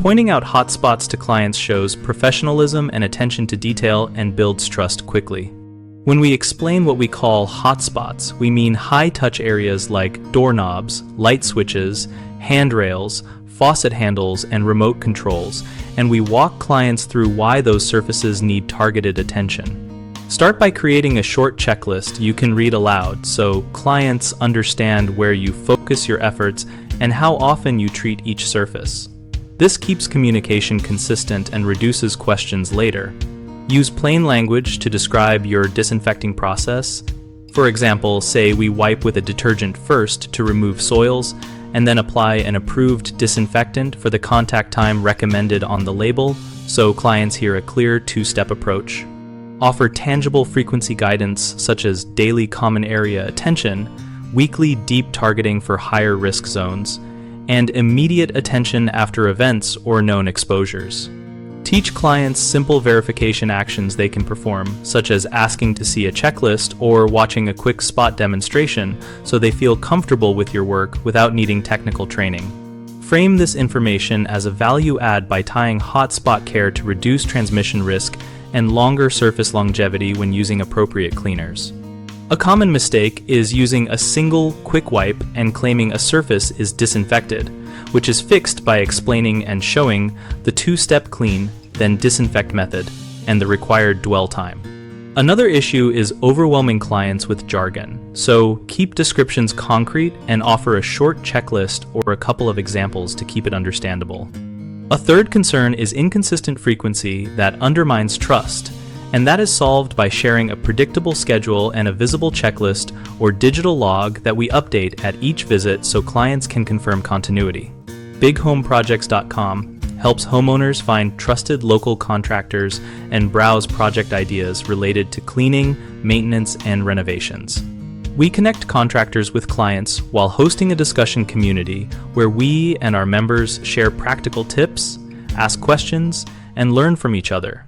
Pointing out hotspots to clients shows professionalism and attention to detail and builds trust quickly. When we explain what we call hotspots, we mean high-touch areas like doorknobs, light switches, handrails, faucet handles, and remote controls, and we walk clients through why those surfaces need targeted attention. Start by creating a short checklist you can read aloud so clients understand where you focus your efforts and how often you treat each surface. This keeps communication consistent and reduces questions later. Use plain language to describe your disinfecting process. For example, say we wipe with a detergent first to remove soils, and then apply an approved disinfectant for the contact time recommended on the label, so clients hear a clear two-step approach. Offer tangible frequency guidance such as daily common area attention, weekly deep targeting for higher risk zones, and immediate attention after events or known exposures. Teach clients simple verification actions they can perform, such as asking to see a checklist or watching a quick spot demonstration so they feel comfortable with your work without needing technical training. Frame this information as a value add by tying hotspot care to reduce transmission risk and longer surface longevity when using appropriate cleaners. A common mistake is using a single quick wipe and claiming a surface is disinfected, which is fixed by explaining and showing the two-step clean, then disinfect method, and the required dwell time. Another issue is overwhelming clients with jargon, so keep descriptions concrete and offer a short checklist or a couple of examples to keep it understandable. A third concern is inconsistent frequency that undermines trust, and that is solved by sharing a predictable schedule and a visible checklist or digital log that we update at each visit so clients can confirm continuity. BigHomeProjects.com helps homeowners find trusted local contractors and browse project ideas related to cleaning, maintenance, and renovations. We connect contractors with clients while hosting a discussion community where we and our members share practical tips, ask questions, and learn from each other.